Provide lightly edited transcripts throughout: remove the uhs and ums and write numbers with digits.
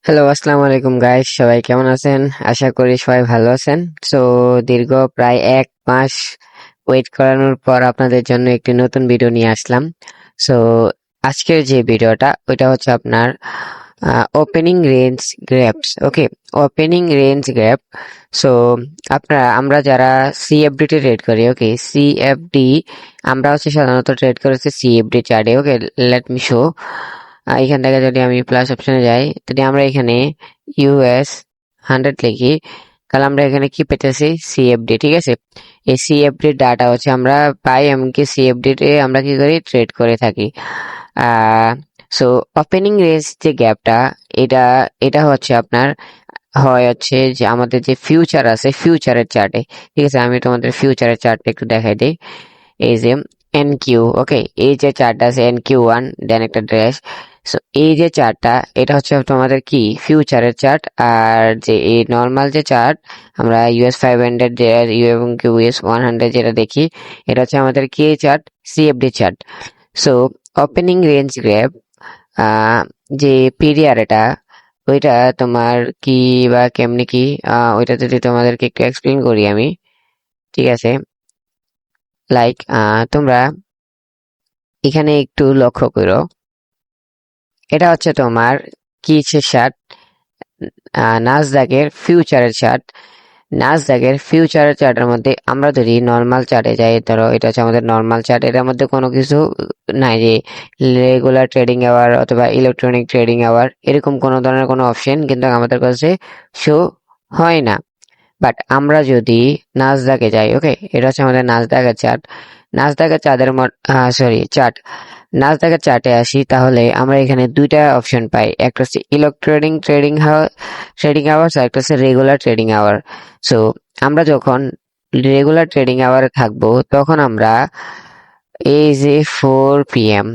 Hello, আসসালামু আলাইকুম guys, সবাই কেমন আছেন? আশা করি সবাই ভালো আছেন। সো দীর্ঘ প্রায় 1 মাস ওয়েট করানোর পর আপনাদের জন্য একটি নতুন ভিডিও নিয়ে আসলাম। সো আজকের যে ভিডিওটা ওইটা হচ্ছে আপনার ওপেনিং রেঞ্জ গ্র্যাপস। ওকে, ওপেনিং রেঞ্জ গ্র্যাপ। সো আমরা যারা সিএফডি তে ট্রেড করি, ওকে, সিএফডি আমরা হচ্ছে সাধারণত ট্রেড করেছি সিএফডি চার্টে। ওকে, লেট মি শো। এখান থেকে যদি আমি প্লাস অপশনে যাই, যদি আমরা এখানে ইউএস 100 লিখি, তাহলে আমরা এখানে কি পেতেছি? সিএফডি। ঠিক আছে, এই সিএফডি ডাটা হচ্ছে আমরা পাই, এমনকি সিএফডি তে আমরা কি করি? ট্রেড করে থাকি। আহ সো ওপেনিং রেঞ্জ যে গ্যাপটা, এটা এটা হচ্ছে আপনার হচ্ছে যে আমাদের যে ফিউচার আছে, ফিউচারের চার্টে। ঠিক আছে, আমি তোমাদের ফিউচারের চার্টটা একটু দেখাই দিই। এই যে এন কিউ, ওকে, এই যে চার্টটা আছে NQ1, দেন একটা ড্যাশ। সো এই যে চার্টটা, এটা হচ্ছে তোমাদের কি ফিউচারের চার্ট। আর যে এই নর্মাল যে চার্ট আমরা US 500 যে ইউ এবং US 100 যেটা দেখি, এটা হচ্ছে আমাদের কি chart? CFD chart. So opening range grab যে পিরিয়ড, এটা ওইটা তোমার কি বা কেমনি কি, ওইটা যদি তোমাদেরকে একটু এক্সপ্লেন করি আমি। ঠিক আছে, লাইক তোমরা এখানে একটু লক্ষ্য করো, এটা হচ্ছে তোমার কিসের চার্ট? নাসদাকের ফিউচারের চার্ট। নাসদাকের ফিউচারের চার্টের মধ্যে আমরা যদি নর্মাল চার্টে যাই, ধরো এটা হচ্ছে আমাদের নর্মাল চার্ট, এটার মধ্যে কোনো কিছু নাই যে রেগুলার ট্রেডিং আওয়ার অথবা ইলেকট্রনিক ট্রেডিং আওয়ার, এরকম কোনো ধরনের কোনো অপশন কিন্তু আমাদের কাছে শো হয় না। বাট আমরা যদি নাসদাকে যাই, ওকে, এটা হচ্ছে আমাদের নাসদাকের চার্ট। নাসদাকের চাঁদের চার্ট, নাসদাকের চার্টে আসি, তাহলে আমরা এখানে দুইটা অপশন পাই। একটা হচ্ছে ইলেকট্রনিক ট্রেডিং আওয়ার্স, আর একটা হচ্ছে রেগুলার ট্রেডিং আওয়ার। সো আমরা যখন রেগুলার ট্রেডিং আওয়ারে থাকবো, তখন আমরা এই যে 4 PM,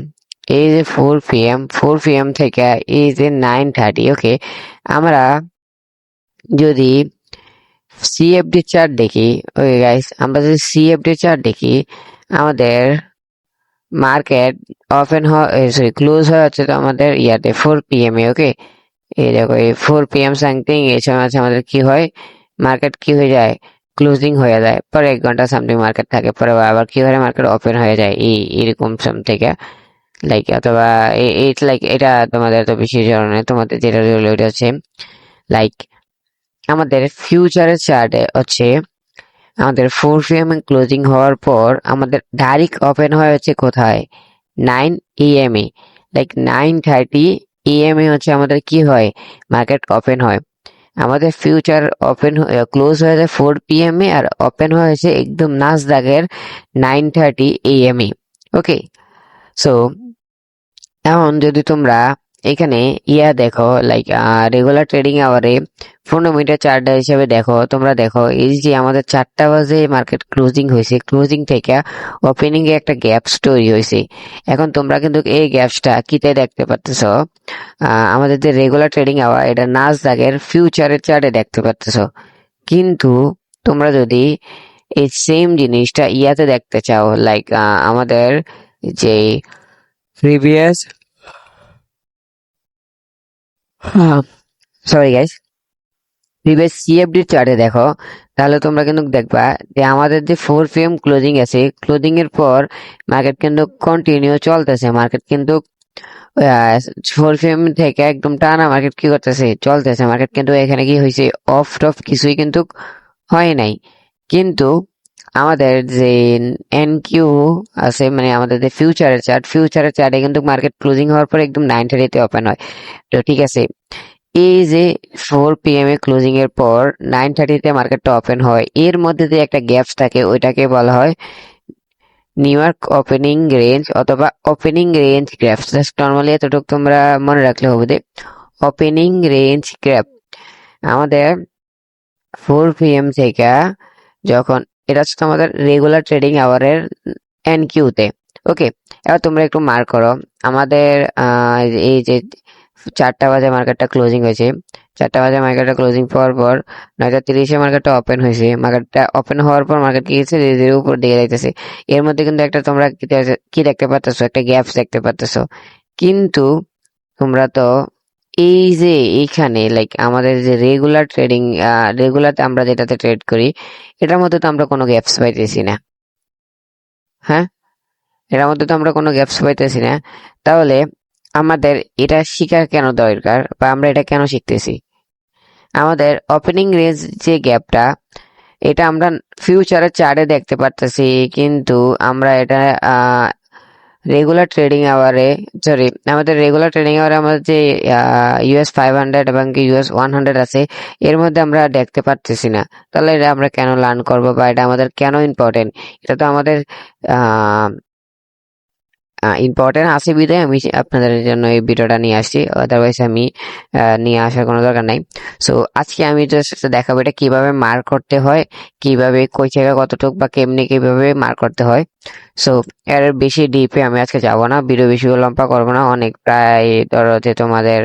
এই যে 4 PM থেকে এই যে 9:30, ওকে, আমরা যদি সিএফডি চার্ট দেখি, ওকে গাইস, আমরা যদি সিএফডি চার্ট দেখি, আমাদের মার্কেট ওপেন সরি ক্লোজ হয়ে হচ্ছে তো আমাদের ইয়াতে 4 PM এ। ওকে, এই দেখো এই 4 PM সামথিং, এই সময় আছে আমাদের কি হয়? মার্কেট কি হয়ে যায়? ক্লোজিং হয়ে যায়। পরে 1 ঘন্টা সামথিং মার্কেট থাকে, পরে আবার কি হয়? মার্কেট ওপেন হয়ে যায় এরকম সাম থেকে, লাইক, অথবা লাইক এটা তোমাদের তো বেশি ধরনের, তোমাদের যেটা রইলো ওইটা হচ্ছে লাইক আমাদের ফিউচারের চার্টে হচ্ছে আমাদের 4 PM ক্লোজিং হওয়ার পর আমাদের ডাইরেক্ট ওপেন হয় হচ্ছে কোথায়? 9 AM এ। লাইক 9:30 AM এ হচ্ছে আমাদের কি হয়? মার্কেট ওপেন হয়। আমাদের ফিউচার ওপেন ক্লোজ হয়ে যায় 4 PM এ, আর ওপেন হয়েছে একদম নাসদাকের 9:30 AM এ। ওকে, সো এখন যদি তোমরা এখানে দেখো, লাইক রেগুলার ট্রেডিং আওয়ারে 15 মিনিটের চার্ট হিসেবে দেখো, তোমরা দেখো এই যে আমাদের 4টা বাজে মার্কেট ক্লোজিং হয়েছে, ক্লোজিং থেকে ওপেনিং এ একটা গ্যাপস তৈরি হয়েছে। এখন তোমরা কিন্তু এই গ্যাপসটা কিতে দেখতে পাচ্ছ? আমাদের যে রেগুলার ট্রেডিং আওয়ার, এটা নাসদাকের ফিউচারের চার্টে দেখতে পাচ্ছ। কিন্তু তোমরা যদি এই সেম জিনিসটা দেখতে চাও, লাইক আমাদের যে previous, sorry guys, previous CFD চার্টে দেখো, তাহলে তোমরা কিন্তু দেখবা যে আমাদের যে 4 PM ক্লোজিং আছে, ক্লোজিং এর পর মার্কেট কিন্তু কন্টিনিউ চলতেছে। মার্কেট কিন্তু 4 PM থেকে একদম টানা মার্কেট কি করতেছে? চলতেছে। মার্কেট কিন্তু এখানে কি হয়েছে? অফ টফ কিছুই কিন্তু হয় নাই। কিন্তু আমাদের যে এনকিউ আছে, মানে আমাদের যে ফিউচারের চার্টে কিন্তু মার্কেট ক্লোজিং হওয়ার পর একদম 9:30 ওপেন হয়। তো ঠিক আছে, এই যে 4 PM ক্লোজিং এর পর 9:30 মার্কেটটা ওপেন হয়, এর মধ্যে যে একটা গ্যাপস থাকে, ওইটাকে বলা হয় নিউ ইয়র্ক ওপেনিং রেঞ্জ অথবা opening range gaps. Just normally এতটুকু তোমরা মনে রাখলে হবে যে ওপেনিং রেঞ্জ গ্যাপ আমাদের 4 PM থেকে যখন, এটা হচ্ছে তোমাদের রেগুলার ট্রেডিং আওয়ারের এনকিউতে। ওকে, এবার তোমরা একটু মার্ক করো, আমাদের এই যে 4টা বাজে মার্কেটটা ক্লোজিং হয়েছে, 4টা বাজে মার্কেটটা ক্লোজিং পাওয়ার পর 9:30 মার্কেটটা ওপেন হয়েছে। মার্কেটটা ওপেন হওয়ার পর মার্কেট কি গেছে? ধীরে ধীরে উপর দিকে যাইতেছে। এর মধ্যে কিন্তু একটা তোমরা কি দেখতে পাচ্ছ? একটা গ্যাপস দেখতে পাচ্ছ। কিন্তু তোমরা তো এই যে এইখানে লাইক আমাদের যে রেগুলারতে আমরা যেটাতে ট্রেড করি, এটার মধ্যে তো আমরা কোনো গ্যাপস পাইতেছি না। হ্যাঁ, এটার মধ্যে তো আমরা কোনো গ্যাপস পাইতেছি না। তাহলে আমাদের এটা শিখার কেন দরকার, বা আমরা এটা কেন শিখতেছি? আমাদের ওপেনিং রেঞ্জ যে গ্যাপটা, এটা আমরা ফিউচারের চার্টে দেখতে পারতেছি, কিন্তু আমরা এটা রেগুলার ট্রেডিং আওয়ারে, সরি, আমাদের রেগুলার ট্রেডিং আওয়ারে আমাদের যে US 500 এবং US 100 আছে, এর মধ্যে আমরা দেখতে পারতেছি না। তাহলে এটা আমরা কেন লার্ন করবো, বা এটা আমাদের কেন ইম্পর্টেন্ট? এটা তো আমাদের আহ ইম্পর্টেন্ট আছে বিধায় আমি আপনাদের জন্য এই ভিডিওটা নিয়ে আসছি, আদারওয়াইজ আমি নিয়ে আসার কোনো দরকার নাই। সো আজকে আমি জাস্ট দেখাবো এটা কিভাবে মার্ক করতে হয়, কিভাবে কই থেকে কতটুক বা কেমনি কিভাবে মার্ক করতে হয়। সো এর বেশি ডিপে আমি আজকে যাব না, ভিডিও বেশি লম্বা করবো না, অনেক প্রায় ধরো যে তোমাদের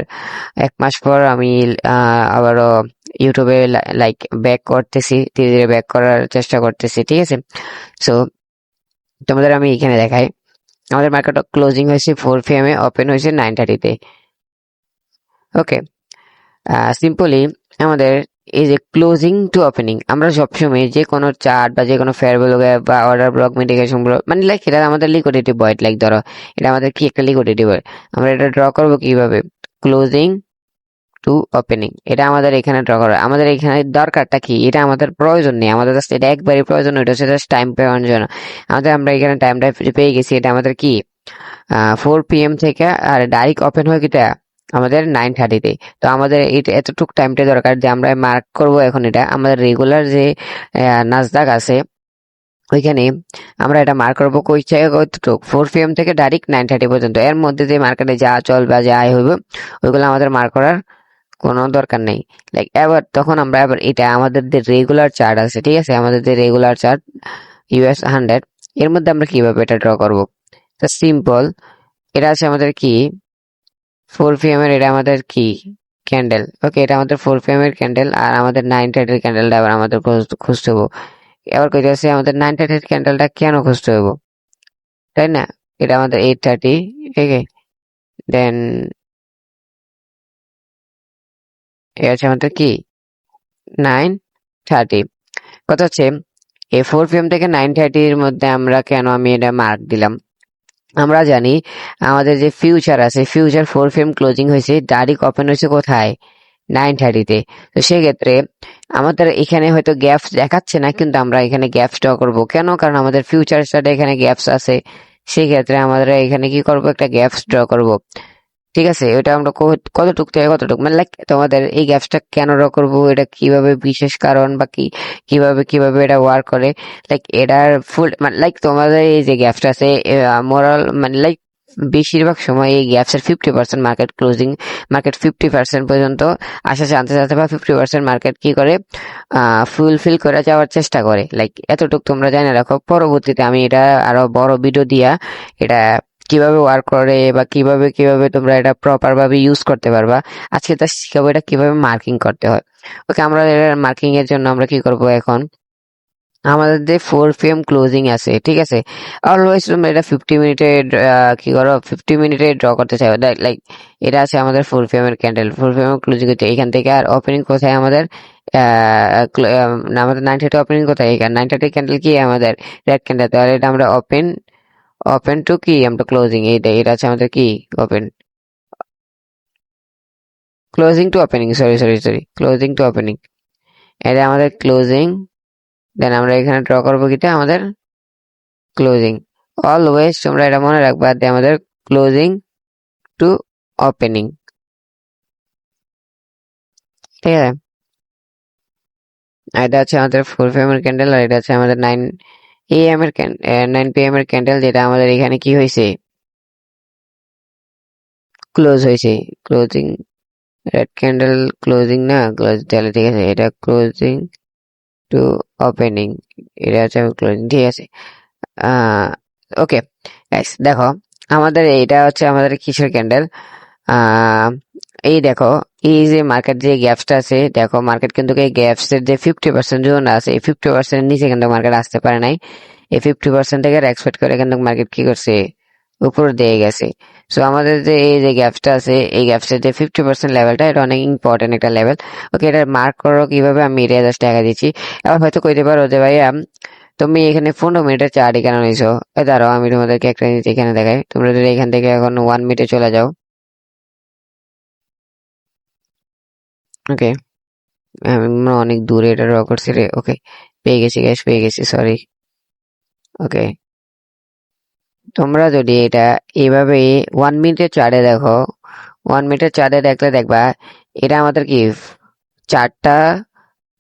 1 মাস পর আমি আবারও ইউটিউবে লাইক ব্যাক করতেছি, ধীরে ধীরে ব্যাক করার চেষ্টা করতেছি, ঠিক আছে? সো তোমাদের আমি এখানে দেখাই, আমাদের মার্কেট ক্লোজিং হয়েছে 4 PM, ওপেন হয়েছে 9:30-তে। ওকে, সিম্পলি আমাদের এই যে ক্লোজিং টু ওপেনিং, আমরা সবসময় যে কোনো চার্ট বা যে কোনো ফেয়ার ভ্যালু বা অর্ডার ব্লক মিটিগেশন, মানে লাইক এটা আমাদের লিকুইডিটি ভয়েড, লাইক ধরো এটা আমাদের কি একটা লিকুইডিটি ভয়েড, আমরা এটা ড্র করবো কিভাবে? ক্লোজিং টু ওপেনিং, এটা আমাদের এখানে ড্র করা, আমাদের এখানে দরকারটা কি? এটা আমাদের প্রয়োজন নেই, আমাদের জাস্ট এটা একবারই প্রয়োজন, এটা হচ্ছে জাস্ট টাইম পাওয়ার জন্য। আমরা এখানে টাইমটা পেয়ে গেছি, এটা আমাদের কি 4 PM থেকে আর ডাইরেক্ট ওপেন হয় কিটা আমাদের 9:30-তে। তো আমাদের এটা এতটুক টাইমটা দরকার যে আমরা মার্ক করব এখন। এটা আমাদের রেগুলার যে নাসদাক আছে, ওইখানে আমরা এটা মার্ক করবো কই থেকে কতটুক, 4 PM থেকে ডাইরেক্ট 9:30 পর্যন্ত। এর মধ্যে যে মার্কেটে যা চল বা যা আয় হইব, ওইগুলো আমাদের মার্ক করার কোনো দরকার নেই। লাইক এবার তখন আমরা এবার এটা আমাদের যে রেগুলার চার্ট আছে, ঠিক আছে, আমাদের যে রেগুলার চার্ট US 100, এর মধ্যে আমরা কিভাবে এটা ড্র করবো? তো সিম্পল, এটা আছে আমাদের কি 4 PM এর, এটা আমাদের কি ক্যান্ডেল। ওকে, এটা আমাদের 4 PM এর ক্যান্ডেল, আর আমাদের 9:30-এর ক্যান্ডেলটা আবার আমাদের খুঁজতে হবো। এবার কইতেছে আমাদের 9:30-এর ক্যান্ডেলটা কেন খুঁজতে হবো, তাই না? এটা আমাদের 8:30, ওকে, দেন এটা হচ্ছে আমাদের কি 9:30। কথা হচ্ছে এই 4 PM থেকে 9:30-এর মধ্যে আমরা কেন আমি এটা মার্ক দিলাম? আমরা জানি আমাদের যে ফিউচার আছে, ফিউচার 4 PM ক্লোজিং হয়েছে, ডাইরেক্ট ওপেন হয়েছে কোথায়? 9:30-তে। তো সেক্ষেত্রে আমাদের এখানে হয়তো গ্যাপস দেখাচ্ছে না, কিন্তু আমরা এখানে গ্যাপস ড্র করবো কেন? কারণ আমাদের ফিউচার চার্টে এখানে গ্যাপস আছে, সেক্ষেত্রে আমাদের এখানে কি করবো? একটা গ্যাপস ড্র করব, ঠিক আছে? ওটা আমরা কতটুক থেকে কতটুক, মানে লাইক তোমাদের এই গ্যাপসটা কেন ড্র করবো, এটা কিভাবে, বিশেষ কারণ বা কি, কিভাবে কিভাবে এটা ওয়ার্ক করে, লাইক এটার ফুল মানে লাইক তোমাদের এই যে গ্যাপসটা আছে, মোরাল মানে লাইক বেশিরভাগ সময় এই গ্যাপসের 50% মার্কেট ক্লোজিং, মার্কেট 50% পর্যন্ত আসা চান্সেস আছে, বা 50% মার্কেট কি করে ফুলফিল করে যাওয়ার চেষ্টা করে। লাইক এতটুকু তোমরা জানে রাখো, পরবর্তীতে আমি এটা আরো বড় ভিডিও দিয়া এটা কিভাবে ওয়ার্ক করে বা কিভাবে কিভাবে তোমরা এটা প্রপার ভাবে ইউজ করতে পারবা, আজকে তা শিখাবো এটা কিভাবে মার্কিং করতে হয়। ওকে, আমরা মার্কিং এর জন্য আমরা কি করব এখন? আমাদের যে 4 PM ক্লোজিং আছে, ঠিক আছে, অলওয়েজ তোমরা এটা 50 মিনিটে কি করো, 50 মিনিটে ড্র করতে চাই, লাইক এটা আছে আমাদের 4 PM এর ক্যান্ডেল, 4 PM ক্লোজিং হচ্ছে এখান থেকে। আর ওপেনিং কোথায় আমাদের? আমাদের 9:30 ওপেনিং কোথায়? এখানে 9:30 ক্যান্ডেল কি আমাদের রেড ক্যান্ডেল, তাহলে এটা আমরা ওপেন, ওপেন টু কি আমরা ক্লোজিং, এইটা এটা আছে আমাদের কি open, closing to opening, sorry sorry sorry, closing to opening, এটা আমাদের ক্লোজিং। দেন আমরা এখানে ড্র করবো কিটা আমাদের ক্লোজিং। অলওয়েজ তোমরা এটা মনে রাখবা যে আমাদের ক্লোজিং টু ওপেনিং, ঠিক আছে? এটা হচ্ছে আমাদের 4 PM এর ক্যান্ডেল, আর এটা হচ্ছে আমাদের 9 AM এর 9 PM এর ক্যান্ডেল, যেটা আমাদের এখানে কি হয়েছে, ক্লোজ হয়েছে। ক্লোজিং রেড ক্যান্ডেল ক্লোজিং না ক্লোজ, তাহলে ঠিক আছে, এটা ক্লোজিং টু ওপেনিং, এটা হচ্ছে ক্লোজিং, ঠিক আছে? ওকে গাইস, দেখো আমাদের এটা হচ্ছে আমাদের কিসের ক্যান্ডেল? আহ এই দেখো, এই যে মার্কেট যে গ্যাপসটা আছে, দেখো মার্কেট কিন্তু এই গ্যাপস এর যে 50% জোন আছে, এই 50% নিচে কিন্তু মার্কেট আসতে পারে নাই। এই 50% থেকে এক্সপেক্ট করে কিন্তু মার্কেট কি করছে, উপর দিয়ে গেছে। সো আমাদের যে এই যে গ্যাপসটা আছে, এই গ্যাপসের যে 50% লেভেলটা, এটা অনেক ইম্পর্টেন্ট একটা লেভেল। ওকে, এটা মার্ক করো কিভাবে, আমি এটা জাস্ট দেখা দিচ্ছি। এবার হয়তো কইতে পারো যে ভাইয়া তুমি এখানে 15 মিনিটের চার্টই কেন নিছো? দাঁড়াও, আমি তোমাদেরকে একটা জিনিস এখানে দেখাই। তোমরা যদি এখান থেকে এখন 1 মিনিটে চলে যাও, ওকে, আমি মনে হয় অনেক দূরে এটা ড্র করছি রে। ওকে, পেয়ে গেছি গ্যাস, পেয়ে গেছি, সরি। ওকে, তোমরা যদি এটা এইভাবে 1 মিনিটের চার্টে দেখো, 1 মিনিটের চার্টে দেখলে দেখবা এটা আমাদের কি 4টা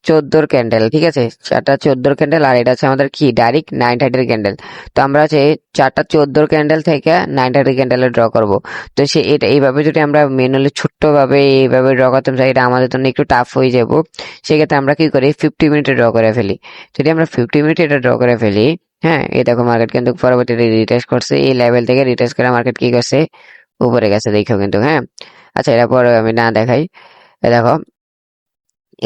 14 ক্যান্ডেল, ঠিক আছে, 4টা 14 ক্যান্ডেল, আর এটা হচ্ছে আমাদের কি ডাইরেক্ট 930 ক্যান্ডেল। তো আমরা হচ্ছে 4টা 14 ক্যান্ডেল থেকে 930 ক্যান্ডেলে ড্র করব। তো সে এটা এইভাবে যদি আমরা ম্যানুয়ালি ছোট্ট ভাবে এইভাবে ড্র করতাম চাই, এটা আমাদের জন্য একটু টাফ হয়ে যাব। সেক্ষেত্রে আমরা কি করি, 50 মিনিটে ড্র করে ফেলি। যদি আমরা 50 মিনিটে এটা ড্র করে ফেলি, হ্যাঁ, এই দেখো মার্কেট কিন্তু পরবর্তীতে রিটেস্ট করছে, এই লেভেল থেকে রিটেস্ট করে মার্কেট কি করছে, উপরে গেছে, দেখো কিন্তু। হ্যাঁ, আচ্ছা, এটা পরে আমি না দেখাই। দেখো,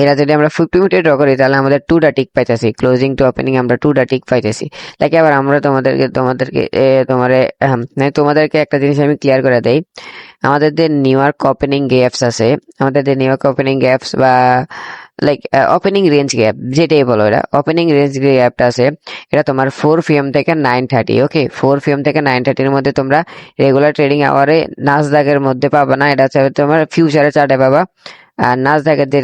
এরা যদি আমরা 50 মিনিটে ড্র করি, তাহলে আমাদের 2টা টিক পাইতেছি, ক্লোজিং টু ওপেনিং আমরা 2টা টিক পাইতেছি। লাইক আবার আমরা তোমাদেরকে একটা জিনিস আমি ক্লিয়ার করে দেই। আমাদের যে নিউ ইয়র্ক ওপেনিং গ্যাপস আছে, আমাদের যে নিউ ইয়র্ক ওপেনিং গ্যাপস বা লাইক ওপেনিং রেঞ্জ গ্যাপ যেটাই বলো, এটা ওপেনিং রেঞ্জ গ্যাপটা আছে, এটা তোমার 4 PM থেকে 9:30। ওকে, 4 PM থেকে 9:30-র মধ্যে তোমরা রেগুলার ট্রেডিং আওয়ারে নাসদাকের মধ্যে পাবা না, এটা হচ্ছে তোমার ফিউচারে চার্টে পাবা। আর নাসদাকের যে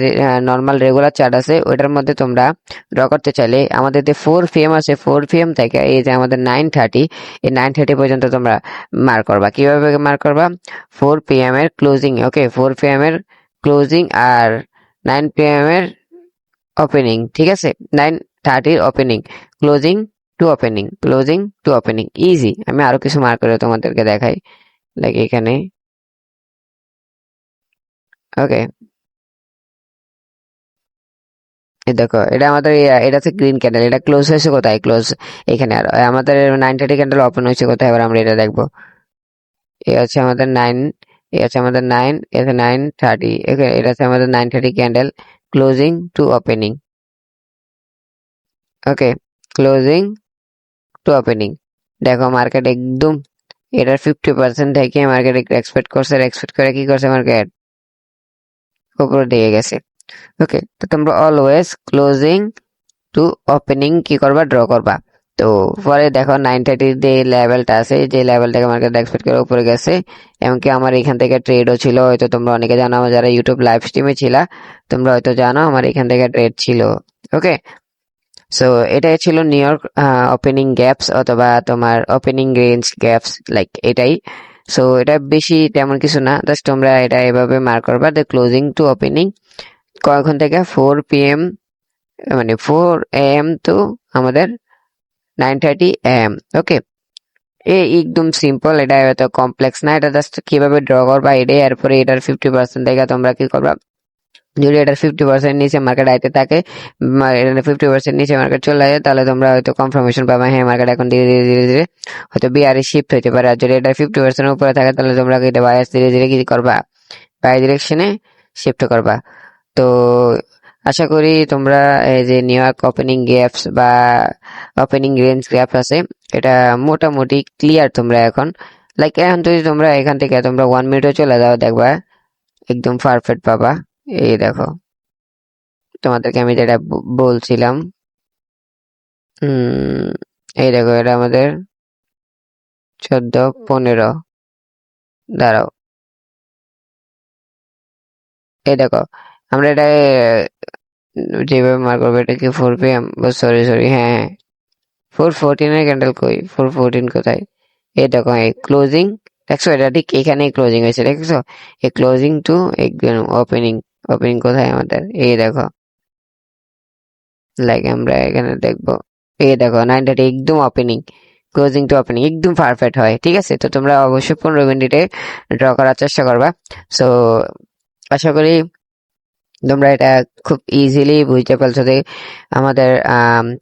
নর্মাল রেগুলার চার্ট আছে, ওইটার মধ্যে তোমরা ড্র করতে চাইলে আমাদের যে 4 PM আছে, 4 PM থেকে এই যে আমাদের 9:30, এই 9:30 পর্যন্ত তোমরা মার্ক করবা। কিভাবে মার্ক করবা, 4 PM এর ক্লোজিং, ওকে, 4 PM এর ক্লোজিং আর 9 PM এর ওপেনিং, ঠিক আছে, 9:30-র opening, closing to opening, closing to opening, easy. আমি আরো কিছু মার্ক করে তোমাদেরকে দেখাই, লাইক এখানে। ওকে, এই দেখো, এটা আমাদের এটা হচ্ছে গ্রিন ক্যান্ডেল, এটা ক্লোজ হয়েছে কোথায়, ক্লোজ এখানে। আর আমাদের 9:30 ক্যান্ডেল ওপেন হয়েছে কোথায়, এবার আমরা এটা দেখবো। এ হচ্ছে আমাদের 9, এ হচ্ছে আমাদের 9, এ হচ্ছে 9:30, ওকে, এটা হচ্ছে আমাদের 9:30 candle, closing to opening. Okay, closing to opening. দেখো মার্কেট একদম এটার 50% থেকে মার্কেট এক্সপেক্ট করছে, এক্সপেক্ট করে কি করছে, মার্কেট উপরে দিয়ে গেছে। ওকে, তো তোমরা অলওয়েজ ক্লোজিং টু ওপেনিং কি করবা, ড্র করবা। তো পরে দেখো 9:30 যে লেভেলটা আছে, যে লেভেল থেকে মার্কেট এক্সপেক্ট করে উপরে গেছে। এমনকি আমার এখান থেকে ট্রেডও ছিল, হয়তো তোমরা অনেকে জানো, আমার যারা ইউটিউব লাইভ স্ট্রিমে ছিলা, তোমরা হয়তো জানো আমার এখান থেকে ট্রেড ছিল। ওকে, সো এটাই ছিল নিউ ইয়র্ক ওপেনিং গ্যাপস অথবা তোমার ওপেনিং রেঞ্জ গ্যাপস, লাইক এটাই। সো এটা বেশি তেমন কিছু না, জাস্ট তোমরা এটা এভাবে মার্ক করবা, দ্য ক্লোজিং টু ওপেনিং কখন থেকে 4 PM, মানে 4 AM টু আমাদের 9:30 AM। ওকে, একদম সিম্পল, এটা এত কমপ্লেক্স না, এটা জাস্ট কিভাবে ড্র করবা এটাই। এরপরে এটার 50% থেকে তোমরা কি করবা, যদি এটার 50% নিচে মার্কেট আইতে থাকে, এটা 50% নিচে মার্কেট চলে যায়, তাহলে তোমরা হয়তো কনফার্মেশন পাবা, হ্যাঁ মার্কেট এখন ধীরে ধীরে ধীরে ধীরে হয়তো বিআরএ শিফট হইতে পারে। আর যদি এটা 50% উপরে থাকে, তাহলে তোমরা এটা বায়াস ধীরে ধীরে কি করবা, বাই ডিরেকশনে শিফট করবা। তো আশা করি তোমরা এই যে নিউ ইয়র্ক ওপেনিং গ্যাপস বা ওপেনিং রেঞ্জ গ্যাপ আছে, এটা মোটামুটি ক্লিয়ার তোমরা এখন। লাইক এখন যদি তোমরা এখান থেকে তোমরা 1 মিনিটও চলে যাও, দেখবা একদম পারফেক্ট পাবা। এই দেখো, তোমাদেরকে আমি যেটা বলছিলাম, এই দেখো, এটা আমাদের 14-15, দাঁড়াও, এই দেখো, আমরা এটা যেভাবে মার্ক করবো, এটা কি 4 PM, সরি সরি, হ্যাঁ হ্যাঁ, 4:14 ক্যান্ডেল কই, 4:14 কোথায়, এই দেখো, এই ক্লোজিং, দেখছো এটা ঠিক এখানেই ক্লোজিং হয়েছে, দেখছো, এই ক্লোজিং টু ওপেনিং, ওপেনিং কোথায় আমাদের, এই দেখো, লাইক আমরা এখানে দেখবো, এই দেখো 9:30 একদম ওপেনিং, ক্লোজিং টু ওপেনিং একদম পারফেক্ট হয়, ঠিক আছে। তো তোমরা অবশ্যই 15 মিনিটে ড্র করার চেষ্টা করবা। সো আশা করি তোমরা এটা খুব ইজিলি বুঝতে পারছো যে আমাদের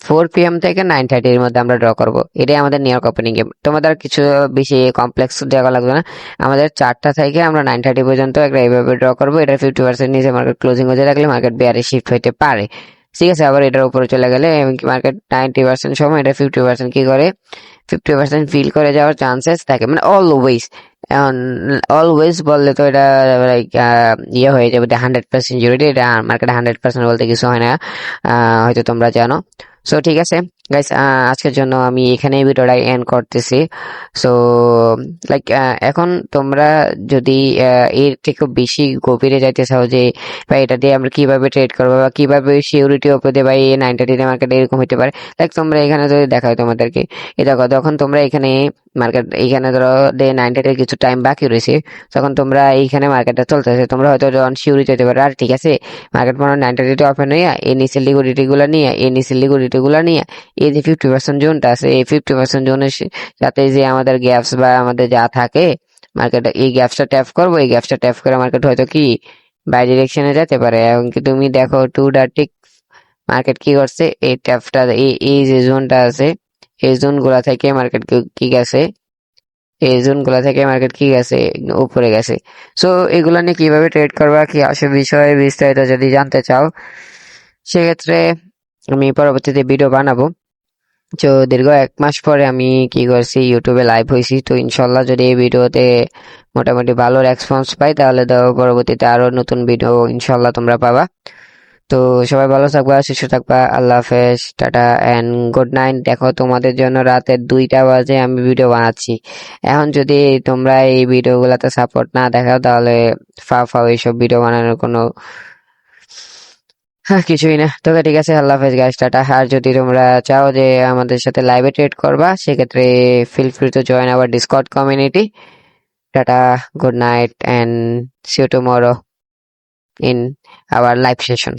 4 PM থেকে 9:30-র মধ্যে আমরা ড্র করব, এটাই আমাদের নিউ ইয়র্ক ওপেনিং গেম। তোমাদের কিছু বেশি কমপ্লেক্স দেখা লাগবে না, আমাদের 4টা থেকে আমরা 9:30 পর্যন্ত একটা এইভাবে ড্র করবো। এটা 50% নিচে মার্কেট ক্লোজিং হতে থাকলে মার্কেট বেয়ারে শিফট হইতে পারে, ঠিক আছে। আবার এটার উপরে চলে গেলে মার্কেট 90% সময় এটা 50% কি করে, 50% ফিল করে যাওয়ার চান্সেস থাকে, মানে অলওয়েজ। এখন অলওয়েজ বললে তো এটা লাইক ইয়ে হয়ে যাবে, 100% সিকিউরিটি, এটা মার্কেটে 100% বলতে কিছু হয় না, হয়তো তোমরা জানো। সো ঠিক আছে গাইস, আজকের জন্য আমি এখানেই ভিডিওটা এন্ড করতেছি। সো লাইক এখন তোমরা যদি এর থেকে বেশি গভীরে যাইতে চাও যে ভাই এটা দিয়ে আমরা কিভাবে ট্রেড করবো বা কিভাবে সিকিউরিটি ওপরে বা এই 90 মার্কেটে এরকম হতে পারে, লাইক তোমরা এখানে যদি দেখায় তোমাদেরকে, এই দেখো যখন তোমরা এখানে মার্কেট, এইখানে ধরো ডে 90 কিছু টাইম বাকি রয়েছে, তখন তোমরা এইখানে মার্কেটটা চলতেছে, তোমরা হয়তো যখন সিকিউরিটি হতে পারো আর ঠিক আছে মার্কেট মনে 90 ওপেন হইয়া এই নিচের লিকুইডিটি গুলো নিয়ে, এই নিচের লিকুইডিটি গুলো নিয়ে এই যে 50% জোনটা আছে, এই 50% জোনের সাথে যে আমাদের গ্যাপস বা আমাদের যা থাকে মার্কেটে, এই গ্যাপসটা ট্যাপ করবো, এই গ্যাপসটা ট্যাপ করে মার্কেট হয়তো কি বাই ডিরেকশনে যেতে পারে। এমনকি তুমি দেখো টু ডার্টিক মার্কেট কি করছে, এই ট্যাপটা এই যে জোনটা আছে, এই জোন গুলা থেকে মার্কেট কি গেছে, এই জোন গুলা থেকে মার্কেট কি গেছে, উপরে গেছে। সো এগুলা নিয়ে কিভাবে ট্রেড করবা, কি আসে বিষয়ে বিস্তারিত যদি জানতে চাও, সেক্ষেত্রে আমি পরবর্তীতে ভিডিও বানাবো। তো দীর্ঘ 1 মাস পরে আমি কি করছি, ইউটিউবে লাইভ হয়েছি। তো ইনশাল্লাহ যদি এই ভিডিওতে মোটামুটি ভালো রেসপন্স পাই, তাহলে তো পরবর্তীতে আরো নতুন ভিডিও ইনশাল্লাহ তোমরা পাবা। তো সবাই ভালো থাকবা, সুস্থ থাকবা, আল্লাহ হাফেজ, টাটা এন্ড গুড নাইট। দেখো তোমাদের জন্য রাতের 2টা বাজে আমি ভিডিও বানাচ্ছি। এখন যদি তোমরা এই ভিডিও গুলাতে সাপোর্ট না দেখাও, তাহলে ফাও এইসব ভিডিও বানানোর কোনো কিছুই না। তবে ঠিক আছে, আল্লাহ হাফেজ গাইস, টাটা। আর যদি তোমরা চাও যে আমাদের সাথে লাইভে ট্রেড করবা, সেক্ষেত্রে feel free to join our discord community. Tata, good night and see you tomorrow in our live session.